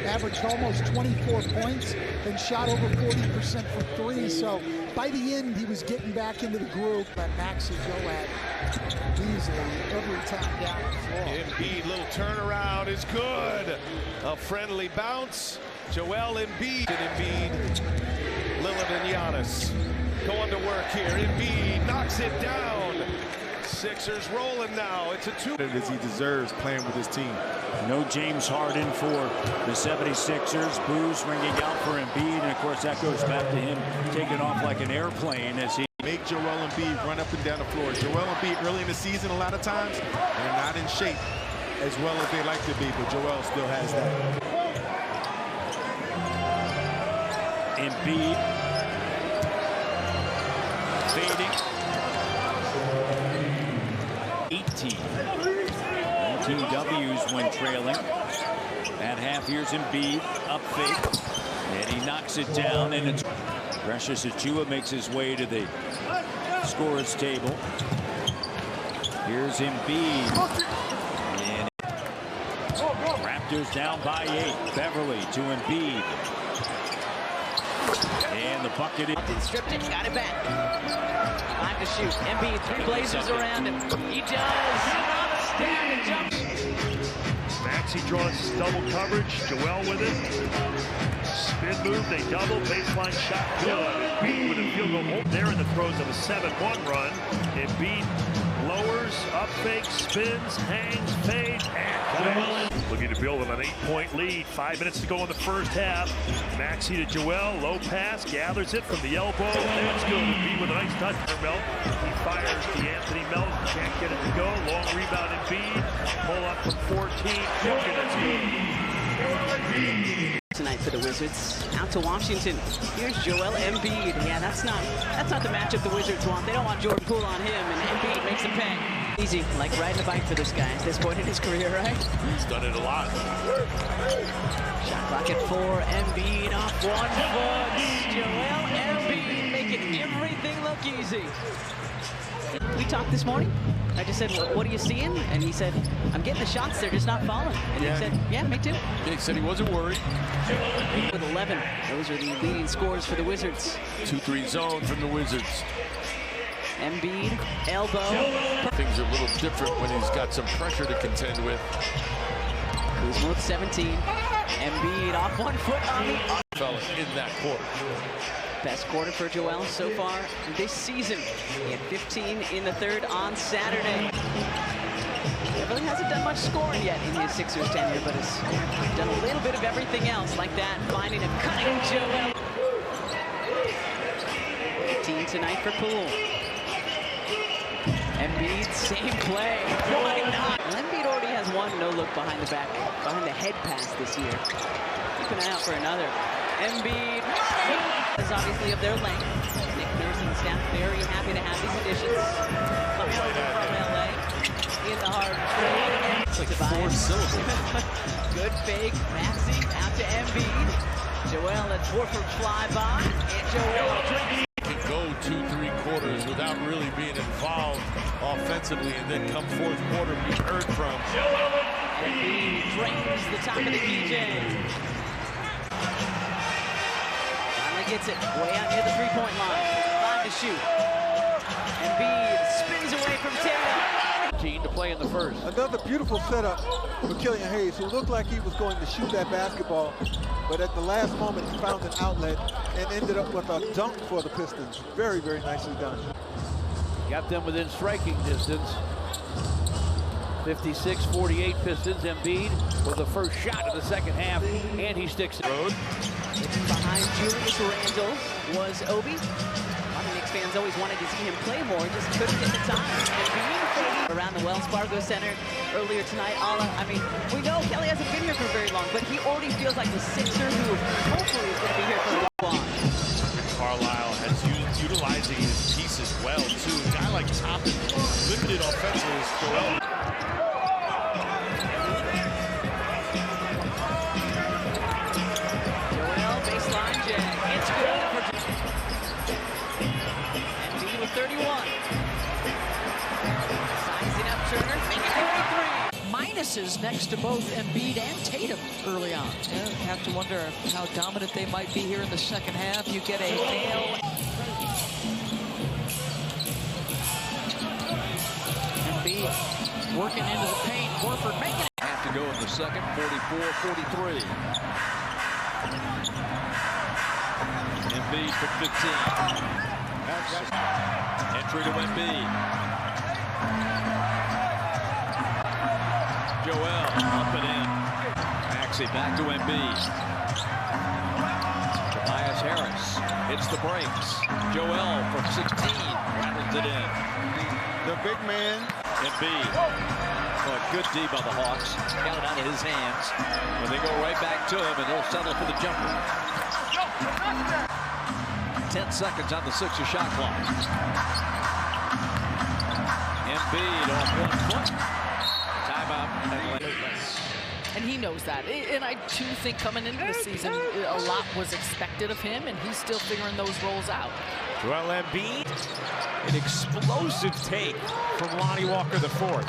averaged almost 24 points and shot over 40% from three. So by the end, he was getting back into the groove. But Maxey go at easily every time down the floor. Embiid, little turnaround is good. A friendly bounce. Joel Embiid Lillard and Giannis going to work here. Embiid knocks it down. Sixers rolling now. It's a 2. As he deserves playing with his team. No James Harden for the 76ers. Boos ringing out for Embiid, and of course that goes back to him taking off like an airplane as he make Joel Embiid run up and down the floor. Joel Embiid early in the season, a lot of times, they're not in shape as well as they like to be, but Joel still has that. Embiid fading. 18 W's when trailing. At half, here's Embiid, up fake, and he knocks it down, and it's Precious Achiuwa makes his way to the scorer's table. Here's Embiid. And Raptors down by 8. Beverly to Embiid. And the bucket is stripped it, got it back. 5 to shoot. Embiid, 3 blazers around him. He does. Stand and jump. Maxey draws double coverage. Joel with it. Spin move, they double. Baseline shot good. Embiid with a field goal. There in the throes of a 7-1 run. Embiid lowers, up fake, spins, hangs, fades, and looking to build an 8-point lead. 5 minutes to go in the first half. Maxey to Joel, low pass, gathers it from the elbow. That's good. Embiid with a nice touch for Melt. He fires to Anthony Melt, can't get it to go. Long rebound Embiid. Pull up from 14. That's good. Tonight for the Wizards. Out to Washington. Here's Joel Embiid. Yeah, that's not the matchup the Wizards want. They don't want Jordan Poole on him, and Embiid makes him pay. Easy, like riding a bike for this guy at this point in his career, right? He's done it a lot. Shot clock at 4. Embiid off 1 foot. Joel Embiid making everything look easy. We talked this morning. I just said, what are you seeing? And he said, I'm getting the shots, they're just not falling. And he said, yeah, me too. He said he wasn't worried. With 11, those are the leading scores for the Wizards. 2-3 zone from the Wizards. Embiid, elbow. Things are a little different when he's got some pressure to contend with. Kuzma with 17. Embiid off 1 foot on the fella in that quarter. Best quarter for Joel so far this season. He had 15 in the third on Saturday. Beverly hasn't done much scoring yet in his Sixers tenure, but has done a little bit of everything else like that, finding a cutting Joel. 18 tonight for Poole. Embiid, same play. Why not? Embiid already has 1 no-look behind the head pass this year. Keep an eye out for another. Embiid is obviously of their length. Nick Nurse and staff very happy to have these additions. Coming over from LA in the hard trade. It's like 4 syllables. Good fake. Maxey out to Embiid. Joel at 4-foot flyby. And Joel can go 2-3 quarters without really being involved offensively, and then come 4th quarter be heard from. Embiid drains the top of the PJ. Gets it way out near the 3-point line. 5 to shoot. Embiid spins away from Tatum. 15 to play in the first. Another beautiful setup for Killian Hayes, who looked like he was going to shoot that basketball, but at the last moment he found an outlet and ended up with a dunk for the Pistons. Very, very nicely done. Got them within striking distance. 56-48 Pistons. Embiid with the first shot of the second half, and he sticks it. Behind Julius Randle was Obi. A lot of Knicks fans always wanted to see him play more, just couldn't get the time. Around the Wells Fargo Center earlier tonight, I mean, we know Kelly hasn't been here for very long, but he already feels like the Sixer who hopefully is going to be here for a long time. Carlisle has utilizing his pieces well, too. A guy like Toppin, limited offensively, is Joel. Baseline jam. It's good for Embiid with 31. Sizing up Turner, making it 33. misses next to both Embiid and Tatum early on. Yeah, have to wonder how dominant they might be here in the second half. You get a nail. Embiid working into the paint. Horford making it. Have to go in the second, 44-43. Embiid for 15. Entry to Embiid. Joel up and in. Maxey back to Embiid. Tobias Harris hits the brakes. Joel for 16. Rattles it in. The big man. Embiid. Well, good D by the Hawks. Got it out of his hands. But they go right back to him, and he'll settle for the jumper. 10 seconds on the Sixers shot clock. Embiid off 1 foot. Timeout. And he knows that. And I, too, think coming into the season, a lot was expected of him, and he's still figuring those roles out. Joel Embiid, an explosive take from Lonnie Walker IV.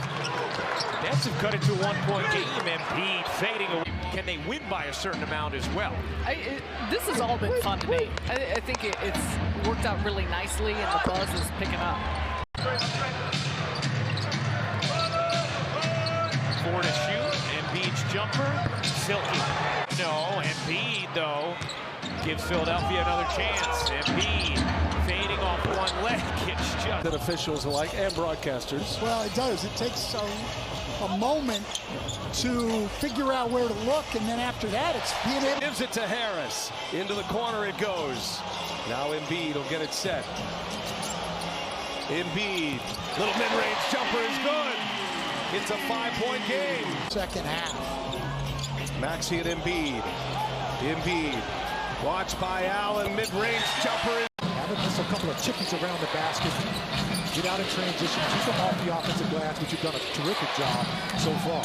Nets have cut it to a 1-point game. Embiid fading away. Can they win by a certain amount as well? This has all been fun to me. I think it's worked out really nicely, and the buzz is picking up. 4 to shoot. Embiid's jumper, silky. No, Embiid, though, gives Philadelphia another chance. Embiid fading off one leg. It's just... That officials alike and broadcasters. Well, it does. It takes a moment to figure out where to look, and then after that, it's being able... Gives it to Harris. Into the corner it goes. Now Embiid will get it set. Embiid. Little mid-range jumper is good. It's a 5-point game. Second half. Maxey and Embiid. Embiid. Watched by Allen. Mid-range jumper. Having just a couple of chickies around the basket. Get out in transition. Keep them off the offensive glass, which you've done a terrific job so far.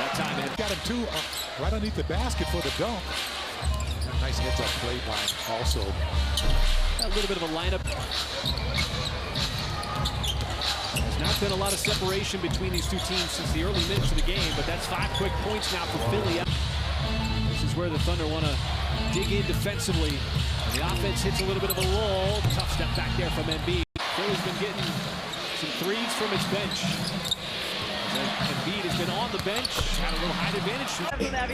That time in. Got him too right underneath the basket for the dunk. And a nice heads-up play by him also. A little bit of a lineup. There's not been a lot of separation between these two teams since the early minutes of the game, but that's 5 quick points now for Philly. This is where the Thunder want to dig in defensively. And the offense hits a little bit of a lull. Tough step back there from Embiid. Philly's been getting some threes from its bench. Embiid has been on the bench, had a little height advantage.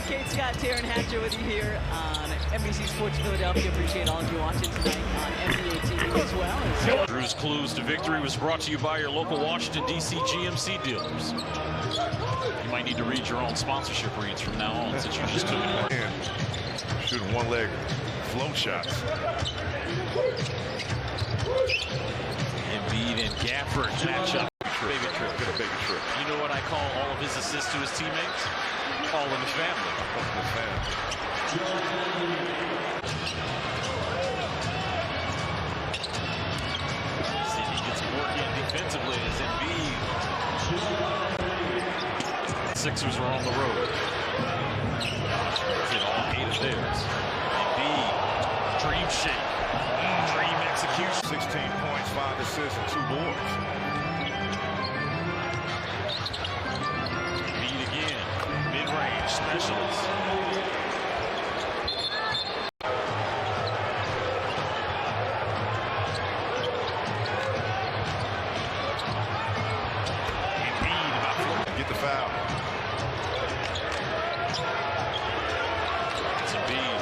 Kate Scott, Taryn Hatcher with you here on NBC Sports Philadelphia. Appreciate all of you watching tonight on NBA TV as well. Drew's Clues to Victory was brought to you by your local Washington, D.C. GMC dealers. You might need to read your own sponsorship reads from now on, since you just took it. Shooting one-leg float shots. Embiid and Gafford matchup. Baby trip. Get a baby trip. You know what I call all of his assists to his teammates? All in the family. All in the family. See if he gets working defensively as Embiid. Sixers are on the road. Hit all 8 of theirs. Embiid, dream shake, dream execution. 16 points, 5 assists, and 2 boards. Embiid again, mid-range specialist. Embiid about to get the foul. It's Embiid.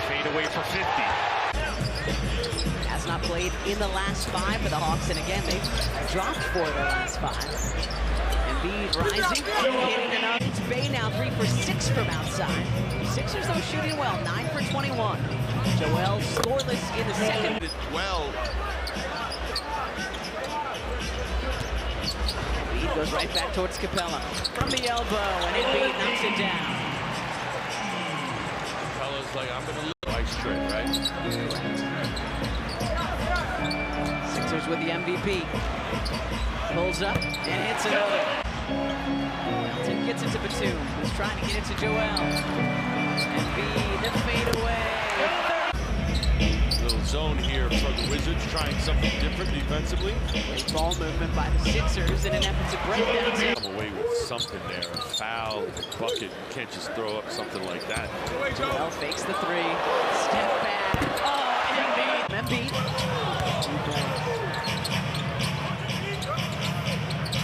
Fade away for 50. Has not played in the last 5 for the Hawks, and again, they've dropped 4 of their last 5. Embiid rising, hitting enough. It's Bay now 3 for 6 from outside. Sixers, though, shooting well, 9 for 21. Joel scoreless in the second. Well. Embiid goes right back towards Capella. From the elbow, and Embiid knocks it down. Capella's like, I'm going to look. Nice trick, right? Sixers with the MVP. Pulls up and hits another. Milton gets it to Batum, who's trying to get it to Joel. Embiid, the fadeaway. Little zone here for the Wizards. Wizards trying something different defensively. Great ball movement by the Sixers in an effort to break down. Come away with something there, a foul, bucket. You can't just throw up something like that. Joel fakes the three. Step back. Oh, Embiid.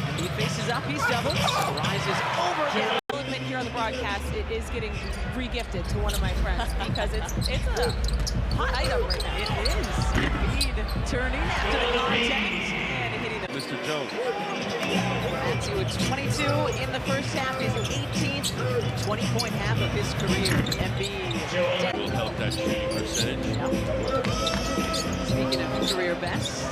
Embiid faces up. He's doubled. Rises over again. Here on the broadcast, it is getting re-gifted to one of my friends because it's a hot item right now. It is. Embiid turning after the contact and hitting the Mr. Jones. Maxey with 22 in the first half, his 18th 20-point half of his career. Embiid will help that shooting percentage. Yep. Speaking of career best,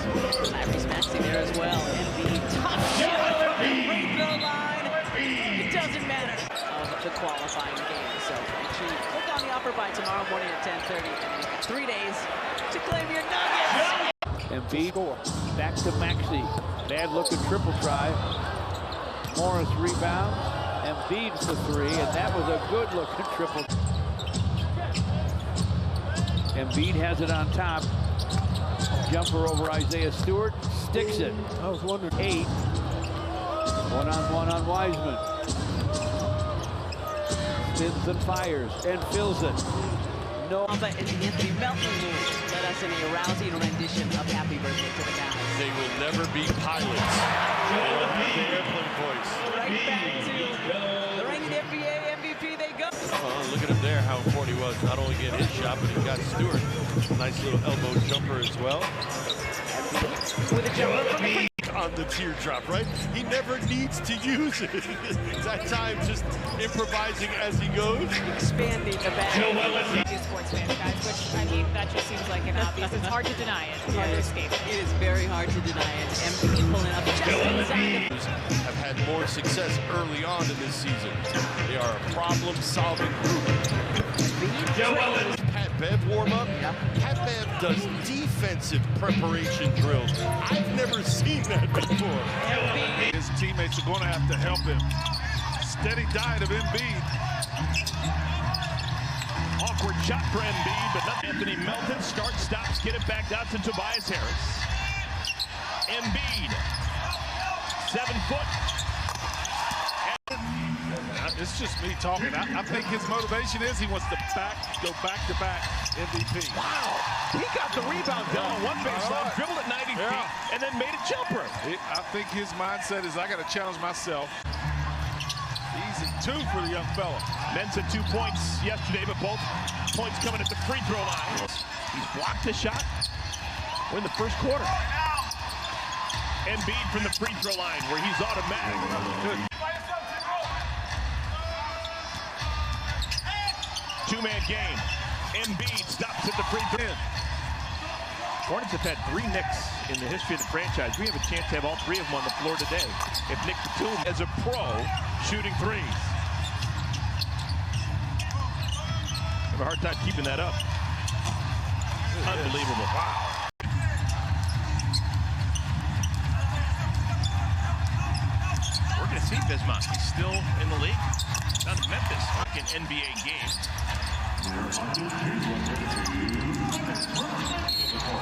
Tyrese Maxey there as well. Embiid tough shot from the free throw line. It doesn't matter. Of the qualifying game. So make sure you click on the offer by tomorrow morning at 10:30. And you've got 3 days to claim your nuggets. Embiid back to Maxey. Bad looking triple try. Morris rebounds. Embiid for three, and that was a good looking triple. Embiid has it on top. Jumper over Isaiah Stewart. Sticks it. I was wondering. 8. One-on-one on Wiseman. Spins and fires and fills it. No. But Anthony Melton will let us in a rousing rendition of Happy Birthday to the guys. They will never be pilots. They will have the airplane voice. Right back to the reigning NBA MVP they go. Look at him there, how important he was. Not only getting his shot, but he got Stewart. Nice little elbow jumper as well. With a jumper from the on the teardrop, right? He never needs to use it. That time just improvising as he goes. Expanding the bag. Sports fans, guys, which, I mean, that just seems like an obvious. It's hard to deny it. It's hard to escape it. It is very hard to deny it. Embiid pulling up just inside. Have had more success early on in this season. They are a problem-solving group. Pat Bev warm up. Pat Bev does defensive preparation drills. I've never seen that before. His teammates are going to have to help him. Steady diet of Embiid. Awkward shot for Embiid, but not Anthony Melton. Starts, stops, get it back out to Tobias Harris. Embiid, 7 foot. It's just me talking. I think his motivation is he wants to go back-to-back MVP. Wow. He got the rebound down on one baseline, dribbled at 90 feet, and then made a jumper. I think his mindset is I got to challenge myself. Easy 2 for the young fella. Mensah 2 points yesterday, but both points coming at the free throw line. He's blocked the shot. We're in the first quarter. Embiid from the free throw line, where he's automatic. Good. Two-man game. Embiid stops at the free throw. Hornets have had 3 Knicks in the history of the franchise. We have a chance to have all 3 of them on the floor today. If Nick Batum, as a pro, shooting threes. Have a hard time keeping that up. Unbelievable. Wow. We're going to see Bismarck. He's still in the league. Down to Memphis. An NBA game.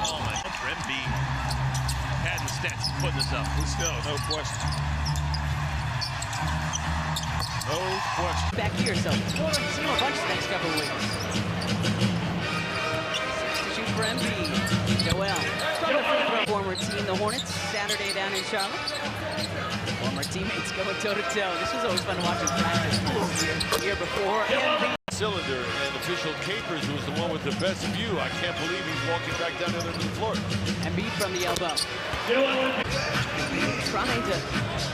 Oh my, Embiid had the stats putting this up. No question. No question. Back to yourself. See a bunch the next couple of weeks. 6 to shoot for Embiid. Joel from the free throw. Former team, the Hornets, Saturday down in Charlotte. Former teammates going toe-to-toe. This was always fun to watch in practice. Year before. Embiid. Cylinder and official Capers, who was the one with the best view. I can't believe he's walking back down there to the floor. Embiid from the elbow. Trying to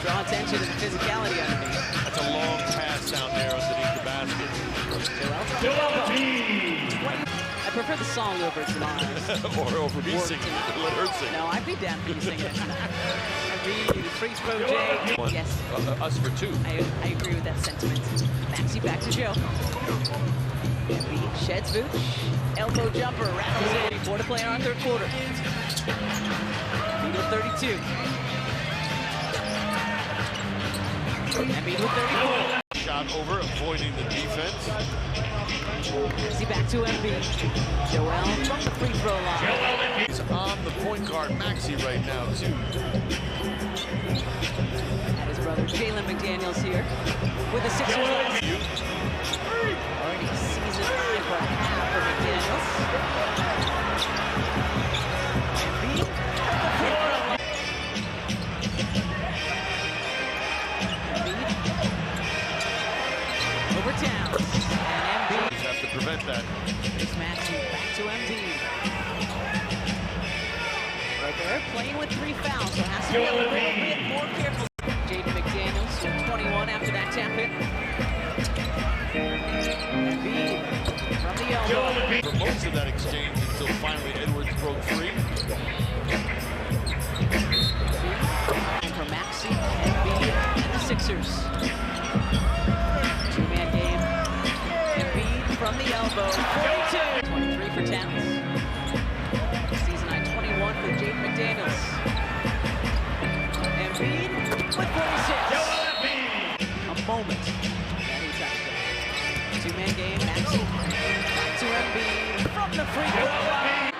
draw attention to the physicality underneath. That's a long pass down there underneath the basket. I prefer the song over tomorrow. Or over me singing. Let her sing. No, I'd be down for you singing it tonight. Embiid, free throw, Jay. Yes. Us for 2. I agree with that sentiment. Maxey back to Joe. Embiid sheds Vooch. Elbow jumper, rattles in. 4 to play in our third quarter. Embiid with 32. Embiid with 34. Shot over, avoiding the defense. See back to Embiid. Joel from the free throw line. He's on the point guard Maxey right now, too. And his brother Jalen McDaniels here with the Sixers last. Already season high for half for McDaniels. Embiid at the free throw line. Embiid over Towns. And Embiid. You have to prevent that. Here's Maxey back to Embiid. Right there, playing with 3 fouls, so has to be a little bit more careful. Jaden McDaniels, 21 after that tap hit. Embiid from the elbow. For most of that exchange until finally Edwards broke free. And for Maxey, Embiid, and the Sixers. Two-man game. Embiid from the elbow. 42. 23 for Towns. Season high 21 for Jaden McDaniels. Embiid with 46. A moment that he touched it. Two-man game. Maxey back to Embiid from the free throw line.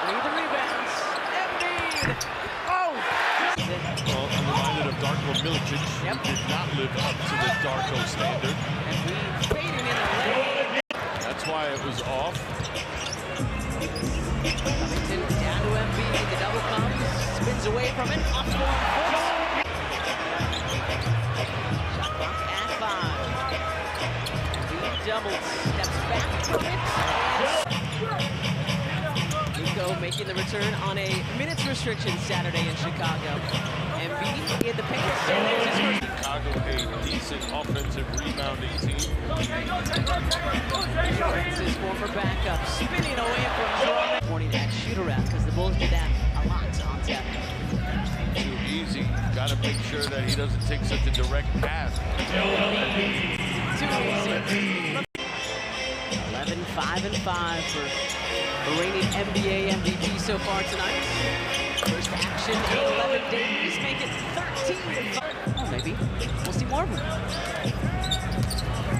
Lead the rebounds. Embiid. Oh! Well, I'm reminded of Darko Milicic, who did not live up to the Darko standard. Embiid fading in the lane. That's why it was off. Covington down to Embiid. The double comes. Spins away from it. Off one. Shot clock at 5. Embiid doubles. Steps back from it. Nico making the return on a minutes restriction Saturday in Chicago. Embiid in the paint. And there's his first. Chicago, a decent offensive rebounding team. His former backup spinning away from Drummond. Morning that shoot around because the Bulls did that a lot on tap. Too easy. Got to make sure that he doesn't take such a direct pass. Too easy. 11, 5, and 5 for the reigning NBA MVP so far tonight. First action in 11 days, make it 13 to 5. Oh, maybe we'll see more of him.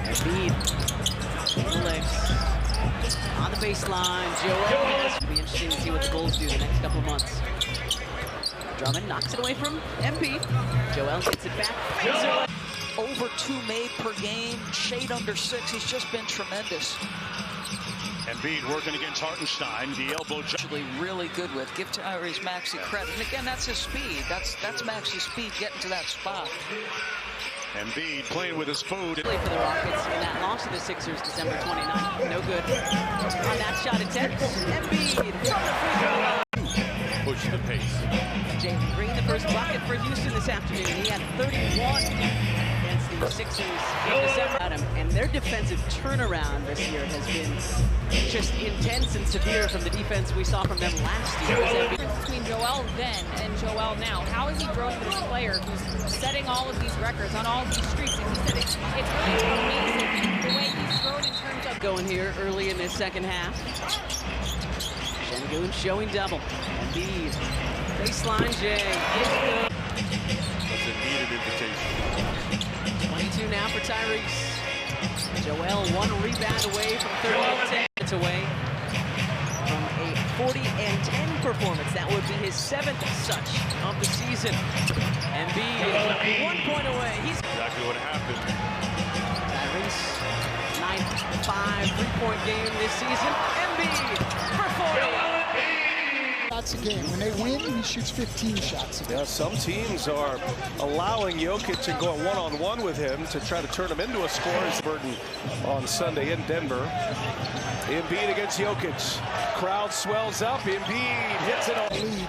Embiid, the legs on the baseline. Joel. It'll be interesting to see what the Bulls do the next couple of months. Drummond knocks it away from MP. Joel gets it back. Over 2 made per game, shade under 6. He's just been tremendous. Embiid working against Hartenstein. The elbow Actually really good with. Give Tyrese Maxey credit. And again, that's his speed. That's Maxey's speed getting to that spot. Embiid playing with his food. For the Rockets in that loss to the Sixers December 29th. No good. On that shot attempt, Embiid from the free throw line. Push the pace. Jalen Green, the first bucket for Houston this afternoon. He had 31 against the Sixers in December. And their defensive turnaround this year has been just intense and severe from the defense we saw from them last year. The difference between Joel then and Joel now. How is he growing with this player who's setting all of these records on all of these streaks? And he said it's really amazing the way he's grown in terms of going here early in this second half. Şengün showing double. Embiid, baseline J. That's a needed invitation. 22 now for Tyrese. Joel 1 rebound away from 38 minutes away from a 40-10 performance. That would be his 7th such of the season. Embiid 1 point away. He's exactly what happened. Tyrese 9-5 3-point game this season. Embiid for 40. Shots a game. When they win, he shoots 15 shots a game. Yeah, some teams are allowing Jokic and going one-on-one with him to try to turn him into a scorer's burden on Sunday in Denver. Embiid against Jokic. Crowd swells up. Embiid hits it on lead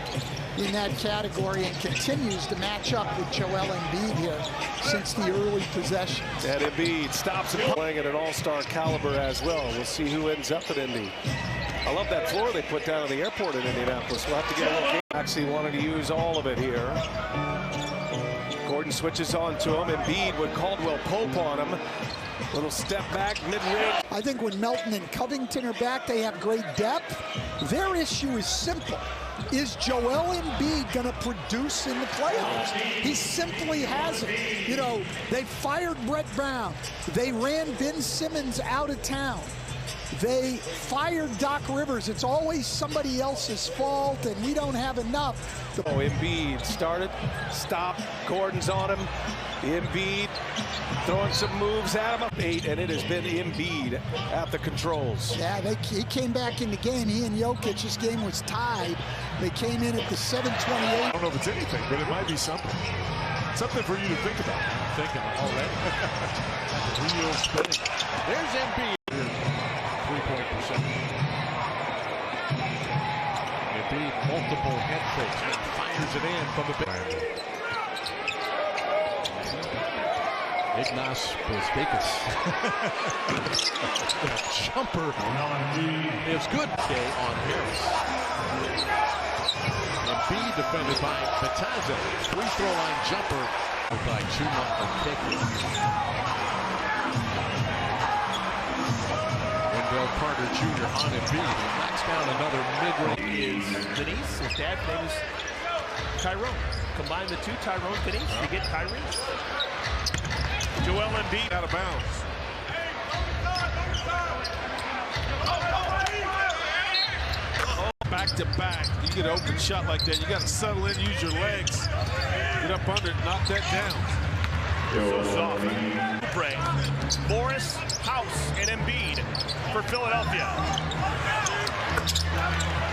in that category and continues to match up with Joel Embiid here since the early possession. And Embiid stops and playing at an all-star caliber as well. We'll see who ends up at Indy. I love that floor they put down at the airport in Indianapolis. We'll have to get a little game. Actually wanted to use all of it here. Gordon switches on to him. Embiid with Caldwell Pope on him. Little step back, mid-range. I think when Melton and Covington are back, they have great depth. Their issue is simple. Is Joel Embiid going to produce in the playoffs? He simply hasn't. You know, they fired Brett Brown. They ran Ben Simmons out of town. They fired Doc Rivers. It's always somebody else's fault, and we don't have enough. Embiid started, stopped, Gordon's on him. Embiid throwing some moves at him. 8, and it has been Embiid at the controls. Yeah, he came back in the game. He and Jokic, this game was tied. They came in at the 7:28. I don't know if it's anything, but it might be something. Something for you to think about. I'm thinking already. The wheel spinning. There's Embiid. 3-point percentage. Embiid, multiple head fakes, and fires it in from the bench. Ignas Brazdeikis. The jumper is good. On Harris. Embiid defended by Bataza. Free throw line jumper by Chuma and Wendell Carter Jr. on Embiid. Knocks down another mid-range. Is Denise. His dad's name is Tyrone. Combine the two, Tyrone, Denise, you get Kyrie. Joel Embiid out of bounds. Back to back. You get an open shot like that, you got to settle in, use your legs. Get up under it, knock that down. So soft. Break. Morris, House, and Embiid for Philadelphia.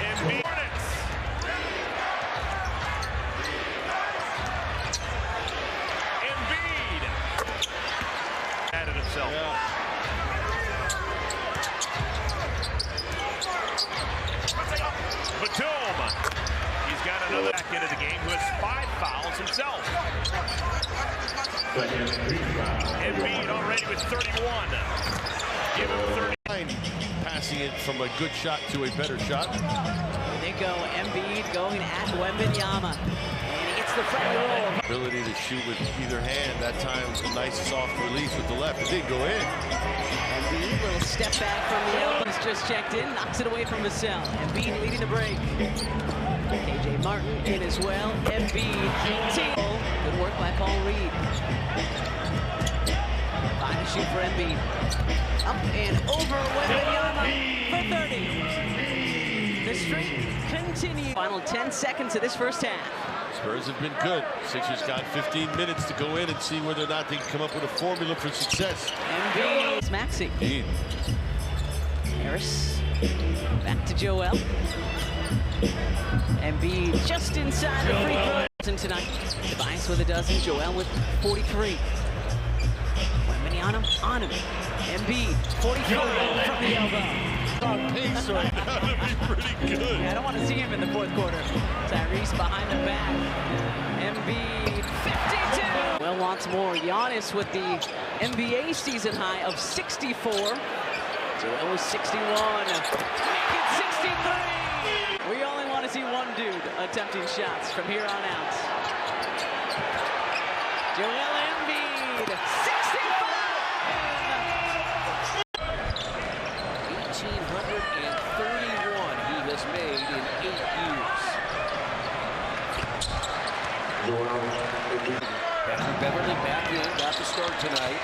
Embiid. Added himself. Yeah. Batum. He's got another back into the game who has 5 fouls himself. Embiid already with 31. Give him 30. Passing it from a good shot to a better shot. There they go. Embiid going at Wembanyama. And he gets the front row. Ability to shoot with either hand. That time was a nice soft release with the left. It did go in. Embiid, little step back from the elbow. He's just checked in, knocks it away from Vassell. Embiid leading the break. KJ Martin in as well. Embiid. Good work by Paul Reed. Fine to shoot for Embiid. Up and over Wembanyama for 30. The streak continues. Final 10 seconds of this first half. Spurs have been good. Sixers got 15 minutes to go in and see whether or not they can come up with a formula for success. Embiid. Maxey. Harris. Back to Joel. Embiid just inside the free throw. Tonight. Tobias with a dozen. Joel with 43. Wembanyama on him. Embiid, 45 from the elbow. On pace right now to be pretty good. Yeah, I don't want to see him in the fourth quarter. Tyrese behind the back. Embiid, 52. Well, wants more. Giannis with the NBA season high of 64. Joel was 61. Make it 63. We only want to see one dude attempting shots from here on out. Joel Embiid, 65. 1,831 he has made in 8 years. Patrick Beverly back in, got the start tonight.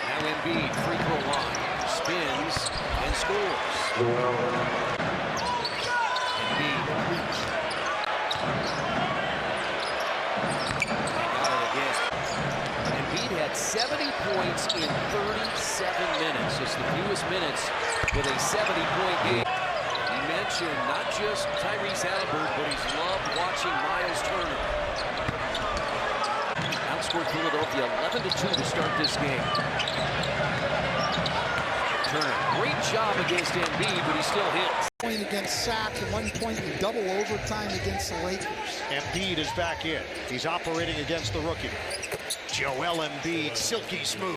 Now Embiid, free throw line, spins and scores. Embiid. Got it again. Embiid had 70 points in 37 minutes. It's the fewest minutes with a 70-point game. He mentioned not just Tyrese Halliburton, but he's loved watching Miles Turner. Outscored Philadelphia 11-2 to start this game. Turner, great job against Embiid, but he still hits. Point against Sac and 1 point in double overtime against the Lakers. Embiid is back in. He's operating against the rookie. Joel Embiid, silky smooth.